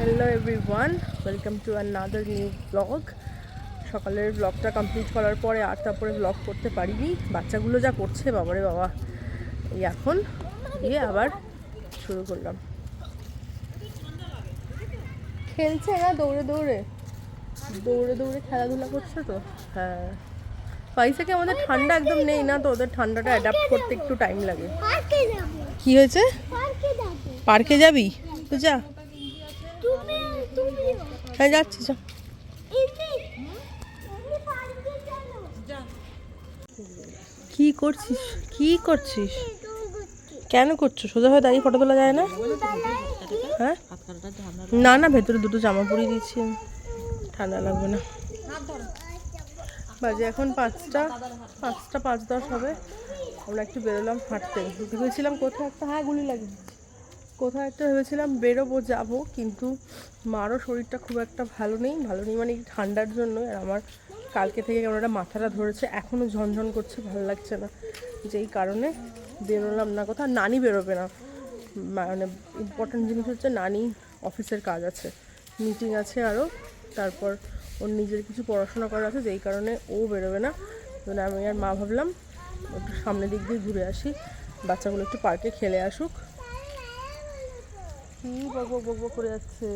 Hello everyone, welcome to another new blog. সকালের ব্লগটা complete করার পরে আর তারপরে ব্লগ করতে পারিনি। বাচ্চাগুলো যা করছে বাবারে বাবা, এই এখন গিয়ে আবার শুরু করলাম। খেলছে না, দৌড়ে দৌড়ে দৌড়ে দৌড়ে খেলাধুলা করছে তো। হ্যাঁ, পয়সাকে আমাদের ঠান্ডা একদম নেই না, তো ওদের ঠান্ডাটা অ্যাডাপ্ট করতে একটু টাইম লাগে। কি হয়েছে? পার্কে যাবি তো, যা। হ্যাঁ যাচ্ছি, যা। কি করছিস? কি করছিস? কেন করছো? সোজা হয়ে দাঁড়িয়ে ফটো তোলা যায় না? হ্যাঁ, না না, ভেতরে দুটো জামা পরিয়ে দিচ্ছি, ঠান্ডা লাগবে না। বাজে এখন 5:05 হবে। আমরা একটু বেরোলাম হাঁটতে। ভেবেছিলাম কোথাও একটা, হ্যাঁ গুলি লাগে, কোথাও একটা ভেবেছিলাম বেরোবো, যাবো, কিন্তু মারও শরীরটা খুব একটা ভালো নেই মানে ঠান্ডার জন্য। আর আমার কালকে থেকে কেমন একটা মাথাটা ধরেছে, এখনও ঝনঝন করছে, ভালো লাগছে না, যেই কারণে বেরোলাম না কোথাও। নানি বেরোবে না, মানে ইম্পর্ট্যান্ট জিনিস হচ্ছে নানি অফিসের কাজ আছে, মিটিং আছে আরও, তারপর ওর নিজের কিছু পড়াশোনা করা আছে, যেই কারণে ও বেরোবে না। মানে আমি আর মা ভাবলাম একটু সামনের দিক দিয়ে ঘুরে আসি, বাচ্চাগুলো একটু পার্কে খেলে আসুক। কি বকবক করে যাচ্ছে।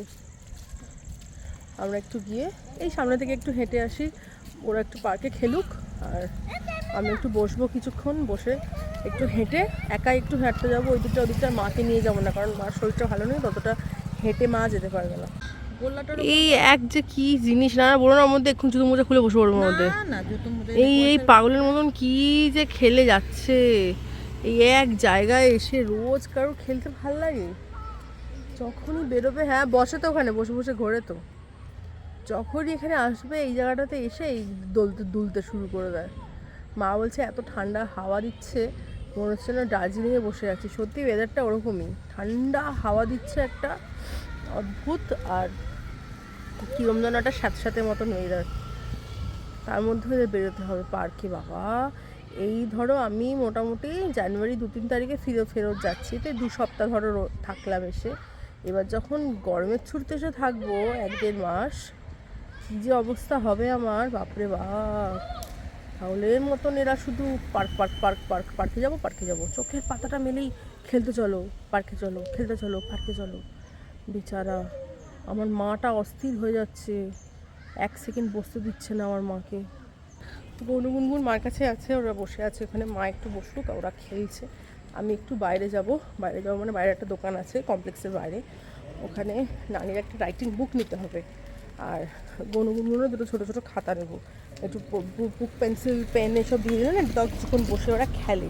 আমরা একটু গিয়ে এই সামনে থেকে একটু হেঁটে আসি, ওরা একটু পার্কে খেলুক, আর আমি একটু বসবো কিছুক্ষণ, বসে একটু হেঁটে একাই একটু হাঁটতে যাবো ওই দিকটা। মাকে নিয়ে যাবো না, কারণ মার শরীরটা ভালো নেই, ততটা হেঁটে মা যেতে পারবে না। এই এক যে কি জিনিস, না বলো না, ওর মধ্যে এখন জুতো মোজা খুলে বসে পড়বো মধ্যে। এই পাগলের মতন কি যে খেলে যাচ্ছে, এই এক জায়গায় এসে রোজ কারোর খেলতে ভাল লাগে। যখনই বেরোবে, হ্যাঁ বসে তো ওখানে, বসে বসে ঘোরে তো, যখনই এখানে আসবে এই জায়গাটাতে এসে এই দুলতে শুরু করে দেয়। মা বলছে এত ঠান্ডা হাওয়া দিচ্ছে, মনে হচ্ছে না দার্জিলিংয়ে বসে আছি। সত্যি ওয়েদারটা ওরকমই, ঠান্ডা হাওয়া দিচ্ছে একটা অদ্ভুত, আর কিরম যেন একটা স্যাঁতস্যাঁতে মতন ওয়েদার। তার মধ্যে বেরোতে হবে পার্কে। বাবা, এই ধরো আমি মোটামুটি জানুয়ারি 2-3 তারিখে ফেরত যাচ্ছি, তো 2 সপ্তাহ ধরো থাকলাম এসে। এবার যখন গরমের ছুটিতে এসে থাকবো 1-1.5 মাস, কী যে অবস্থা হবে আমার, বাপরে বাপ। তাহলে এর মতন এরা শুধু পার্কে যাবো, চোখের পাতাটা মেলেই খেলতে চলো, পার্কে চলো, খেলতে চলো, পার্কে চলো। বেচারা আমার মাটা অস্থির হয়ে যাচ্ছে, 1 সেকেন্ড বসতে দিচ্ছে না আমার মাকে। গুনগুন মার কাছে আছে, ওরা বসে আছে ওখানে, মা একটু বসুক, ওরা খেলছে। আমি একটু বাইরে যাব মানে বাইরে একটা দোকান আছে কমপ্লেক্সের বাইরে, ওখানে নানির একটা রাইটিং বুক নিতে হবে, আর গুনগুনগুলো দুটো ছোটো ছোটো খাতা নেবো, একটু বুক পেন্সিল পেন এসব দিয়ে দিলে না, তাও কিছুক্ষণ বসে ওরা খেলে।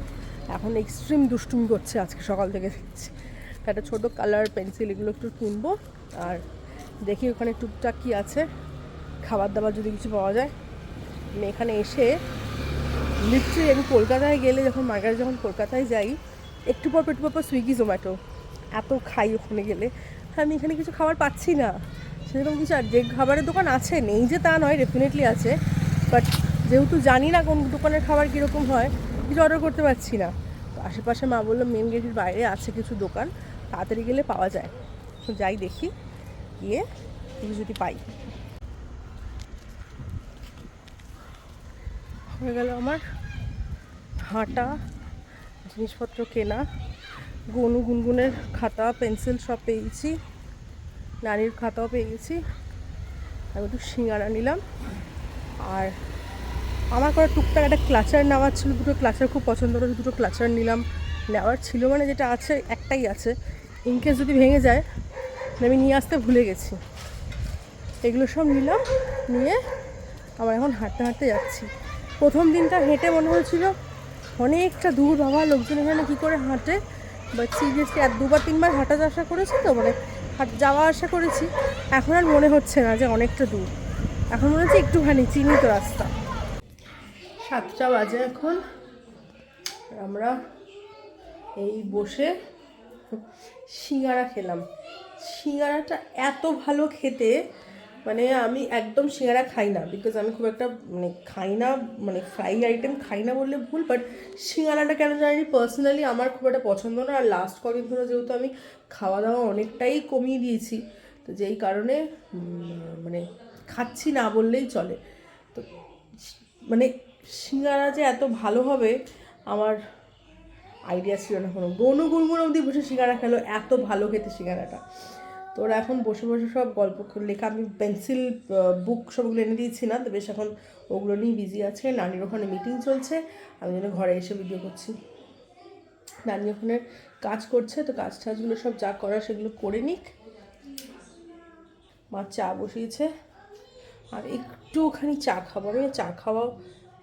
এখন এক্সট্রিম দুষ্টুমি করছে আজকে সকাল থেকে দেখছি। একটা ছোটো কালার পেন্সিল এগুলো একটু কিনবো, আর দেখি ওখানে টুকটাক কী আছে, খাবার দাবার যদি কিছু পাওয়া যায়। আমি এখানে এসে লিটারালি, আমি কলকাতায় গেলে যখন মার্কেটে যখন কলকাতায় যাই, একটু পর সুইগি জোম্যাটো এত খাই ওখানে গেলে। আমি এখানে কিছু খাবার পাচ্ছি না সেরকম কিছু। আর যে খাবারের দোকান আছে, নেই যে তা নয়, ডেফিনেটলি আছে, বাট যেহেতু জানি না কোন দোকানের খাবার কীরকম হয়, কিছু অর্ডার করতে পারছি না। তো আশেপাশে মা বললো মেন গেটের বাইরে আছে কিছু দোকান, তাড়াতাড়ি গেলে পাওয়া যায়। তো যাই দেখি, গিয়ে কিছু যদি পাই। হয়ে গেল আমার হাঁটা, জিনিসপত্র কেনা, গুনগুনের খাতা পেন্সিল সব পেয়েছি, নানির খাতাও পেয়ে গেছি। আর একটু সিঙ্গারা নিলাম, আর আমার করা টুকটাক একটা ক্লাচার নেওয়ার ছিল, দুটো ক্লাচার খুব পছন্দ করে, দুটো ক্লাচার নিলাম। নেওয়ার ছিল মানে যেটা আছে একটাই আছে, ইনকেস যদি ভেঙে যায়, আমি নিয়ে আসতে ভুলে গেছি। এগুলো সব নিলাম, নিয়ে আমার এখন হাঁটতে হাঁটতে যাচ্ছি। প্রথম দিনটা হেঁটে মনে হয়েছিল অনেকটা দূর, বাবা লোকজন এখানে কী করে হাঁটে, বাট সিরিয়াসলি 2-3 বার হাঁটা আসা করেছি তো, মানে যাওয়া আসা করেছি, এখন আর মনে হচ্ছে না যে অনেকটা দূর, এখন মনে হচ্ছে একটুখানি চিহ্নিত রাস্তা। 7টা বাজে এখন, আমরা এই বসে সিঙ্গারা খেলাম। সিঙ্গারাটা এত ভালো খেতে, মানে আমি একদম সিঙ্গারা খাই না, বিকজ আমি খুব একটা খাই না, মানে ফ্রাই আইটেম খাই না বললে ভুল, বাট সিঙ্গারাটা কেন জানি পার্সোনালি আমার খুব একটা পছন্দ না। আর লাস্ট কদিন ধরে যেহেতু আমি খাওয়া দাওয়া অনেকটাই কমিয়ে দিয়েছি, তো যেই কারণে মানে খাচ্ছি না বললেই চলে। তো মানে সিঙ্গারা যে এত ভালো হবে আমার আইডিয়া ছিল না কোনো। গনু গুনগুন অবধি বসে সিঙ্গারা খেলো, এত ভালো খেতে সিঙ্গারাটা। তো ওরা এখন বসে বসে সব গল্প লেখা, আমি পেন্সিল বুক সবগুলো এনে দিয়েছি না, তো বেশ এখন ওগুলো নিয়ে বিজি আছে। নানির ওখানে মিটিং চলছে, আমি যেন ঘরে এসে ভিডিও করছি। নানি ওখানে কাজ করছে, তো কাজ টাজগুলো সব যা করার সেগুলো করে নিক। মা চা বসিয়েছে, আর একটুখানি চা খাবো। আমি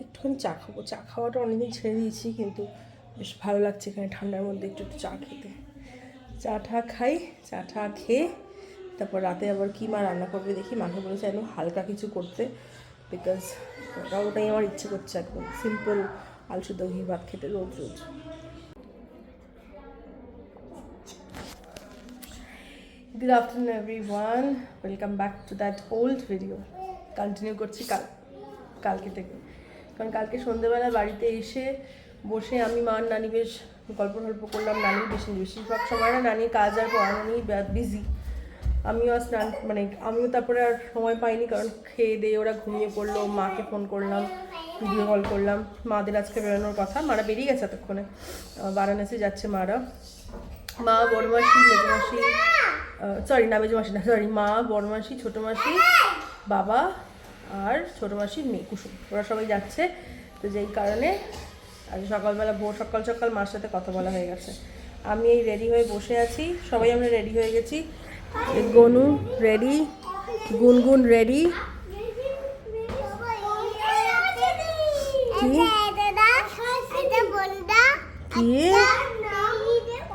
একটুখানি চা খাবো। চা খাওয়াটা অনেকদিন ছেড়ে দিয়েছি, কিন্তু বেশ ভালো লাগছে এখানে ঠান্ডার মধ্যে একটু চা খেতে। চা টা খাই, চা টা খেয়ে তারপর রাতে আবার কি মা রান্না করবে দেখি। মাকে বলেছে একদম হালকা কিছু করতে, বিকজ ওটাই আমার ইচ্ছে করছে, একদম সিম্পল আলু সিদ্ধ ঘি ভাত খেতে রোজ রোজ। Good afternoon everyone, welcome back to that old video. Continue করছি কালকে থেকে, কারণ কালকে সন্ধ্যেবেলা বাড়িতে এসে বসে আমি মা নানি বেশ গল্প করলাম। নানি বেশিরভাগ সময় না নানি কাজ আর পড়ানো নিয়ে বিজি। আমিও তারপরে আর সময় পাইনি, কারণ খেয়ে দিয়ে ওরা ঘুমিয়ে পড়লো। মাকে ফোন করলাম, ভিডিও কল করলাম। মাদের আজকে বেরোনোর কথা, মারা বেরিয়ে গেছে এতক্ষণে, বারাণসী যাচ্ছে মারা। মা বড়মাসি মেজমাসি মা বড়মাসি ছোটো মাসি, বাবা আর ছোটো মাসির মেয়ে কুসুম, ওরা সবাই যাচ্ছে। তো যেই কারণে আজ সকালবেলা সকাল মার সাথে কথা বলা হয়ে গেছে। আমি এই রেডি হয়ে বসে আছি, সবাই আমরা রেডি হয়ে গেছি। গনু রেডি, গুনগুন রেডি।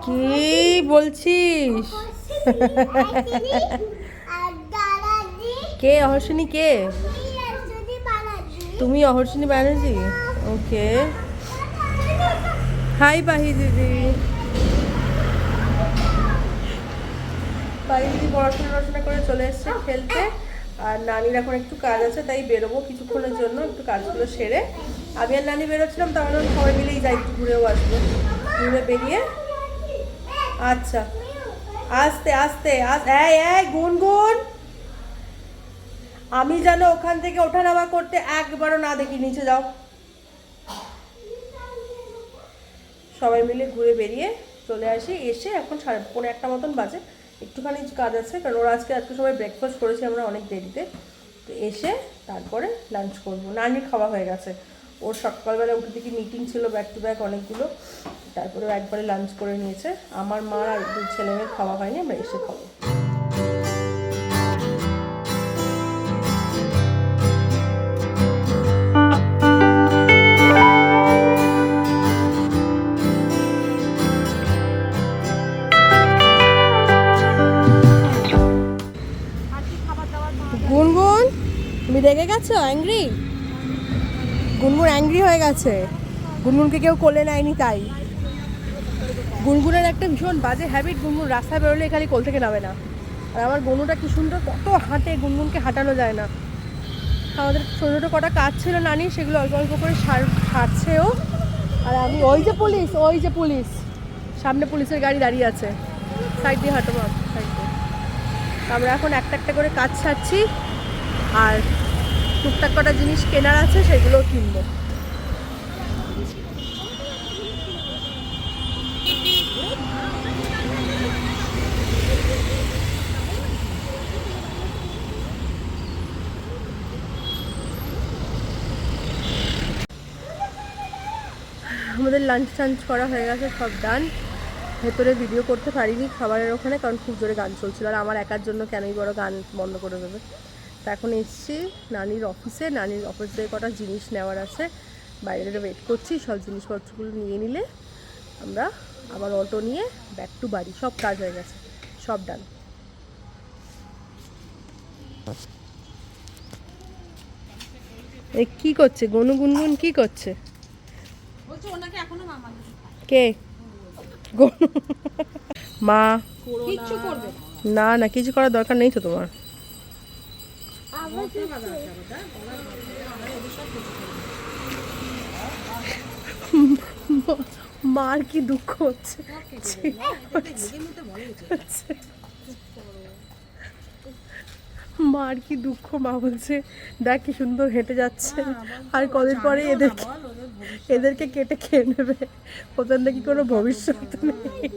কি বলছিস? কে অহর্ষিনী? কে তুমি? অহর্ষিনী ব্যানার্জি। ওকে, হাই পাহি দিদি। পাহি দিদি পড়াশোনা করে চলে এসছে খেলতে, আর নানির এখন একটু কাজ আছে, তাই বেরোবো কিছুক্ষণের জন্য, একটু কাজগুলো সেরে। আমি আর নানি বেরোচ্ছিলাম, তো আমাদের সবাই মিলেই যাই, একটু ঘুরেও আসবো। ঘুরে বেরিয়ে আচ্ছা আস্তে আস্তে এই গুনগুন, আমি যেন ওখান থেকে ওঠা নামা করতে একবারও না দেখি, নিচে যাও। সবাই মিলে ঘুরে বেরিয়ে চলে আসি। এসে এখন 1:30 মতন বাজে, একটুখানি কাজ আছে, কারণ ওরা আজকে সবাই ব্রেকফাস্ট করেছি আমরা অনেক দেরিতে। তো এসে তারপরে লাঞ্চ করবো। নানির খাওয়া হয়ে গেছে, ওর সকালবেলা উঠে থেকে মিটিং ছিল ব্যাক টু ব্যাক অনেকগুলো, তারপরে একবারে লাঞ্চ করে নিয়েছে। আমার মা আর দুই ছেলে মেয়ের খাওয়া হয়নি, আমরা এসে খাবো। গুনগুন, তুমি রেগে গেছো? অ্যাংরি? গুনগুন অ্যাংরি হয়ে গেছে, গুনগুনকে কেউ কোলে নেয়নি তাই। গুনগুনের একটা ভীষণ বাজে হ্যাবিট, গুনগুন রাস্তায় বেরোলে খালি কোল থেকে নামে না। আর আমার গনুটা কি সুন্দর কত হাঁটে, গুনগুনকে হাঁটানো যায় না। আমাদের ছোটো ছোটো কটা কাজ ছিল নানি, সেগুলো অল্প অল্প করে সারছেও। আর আমি ওই যে পুলিশ সামনে পুলিশের গাড়ি দাঁড়িয়ে আছে, সাইড দিয়ে হাঁটো মা, সাইড দিয়ে। আমরা এখন একটা একটা করে কাজ ছাড়ছি, আর টুকটাক কটা জিনিস কেনার আছে, সেগুলোও কিনবো। আমাদের লাঞ্চ করা হয়ে গেছে, সব ডান। ভেতরে ভিডিও করতে পারিনি খাবারের ওখানে, কারণ খুব জোরে গান চলছিল, আর আমার একার জন্য কেনই বড় গান বন্ধ করে দেবে। তা এখন এসছি নানির অফিসে, নানির অফিস থেকে কটা জিনিস নেওয়ার আছে, বাইরে ওয়েট করছি। সব জিনিসপত্রগুলো নিয়ে নিলে আমরা আবার অটো নিয়ে ব্যাক টু বাড়ি। সব কাজ হয়ে গেছে, সব ডান। কি করছে গনু? গুনগুন কি করছে? কে? মা কিচ্ছু করবে না? না কিছু করার দরকার নেই তো তোমার। মার কি দুঃখ হচ্ছে। মার কি দুঃখ, মা বলছে দেখ কি সুন্দর হেঁটে যাচ্ছে, আর কদিন পরে এদেরকে কেটে খেয়ে নেবে, ওদের নাকি কোনো ভবিষ্যৎ নেই।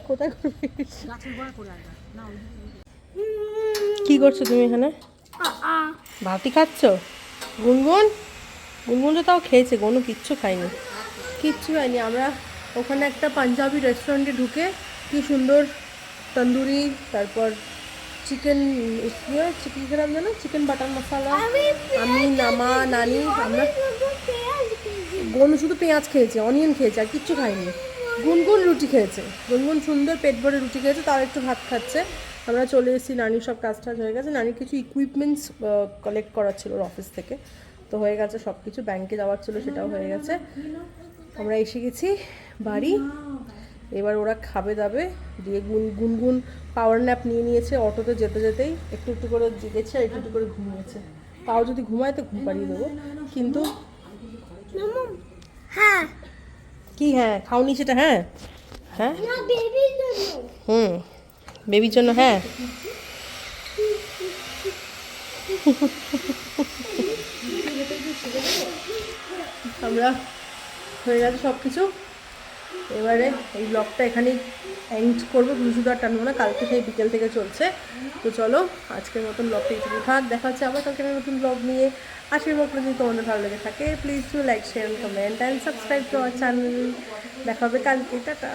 কোথায় করবিস? কি করছো তুমি এখানে? ভাতই খাচ্ছ? গুনগুন, গুনগুন তো তাও খেয়েছে, গনু কিচ্ছু খায়নি, কিচ্ছু খাইনি। আমরা ওখানে একটা পাঞ্জাবি রেস্টুরেন্টে ঢুকে কি সুন্দর তন্দুরি, তারপর চিকেন, চিকেন খেলাম জানো, চিকেন বাটার মশলা, আমি নামা নানি, আমরা গনু শুধু পেঁয়াজ খেয়েছে, অনিয়ন খেয়েছে, আর কিচ্ছু খাইনি। গুনগুন রুটি খেয়েছে, গুনগুন সুন্দর পেট ভরে রুটি খেয়েছে, তার একটু ভাত খাচ্ছে। আমরা চলে এসেছি, নানির সব কাজ টাজ হয়ে গেছে, নানির কিছু ইকুইপমেন্টস কালেক্ট করার ছিল ওর অফিস থেকে, তো হয়ে গেছে সব কিছু, ব্যাংকে যাওয়ার ছিল সেটাও হয়ে গেছে। আমরা এসে গেছি বাড়ি, এবার ওরা খাবে দাবে দিয়ে গুনগুন পাওয়ার ন্যাপ নিয়ে নিয়েছে, অটোতে যেতে যেতেই একটু একটু করে জেগেছে আর একটু একটু করে ঘুমিয়েছে। তাও যদি ঘুমায় তো ঘুম পাড়িয়ে দেবো, কিন্তু হ্যাঁ কি হ্যাঁ খাওনি সেটা? হ্যাঁ হ্যাঁ বেবির জন্য হ্যাঁ। আমরা হয়ে গেছে সব কিছু, এবারে এই ব্লগটা এখানেই এন্ড করবো, শুধু আর টানবো না, কালকে সেই বিকেল থেকে চলছে। তো চলো আজকের মতন ব্লগটা একটু থাক, দেখা হচ্ছে আবার কালকে নতুন ব্লগ নিয়ে। আজকের ব্লগটা যদি তোমাদের ভালো লেগে থাকে please do like, share, comment and subscribe to our channel. দেখা হবে কালকে, টাটা।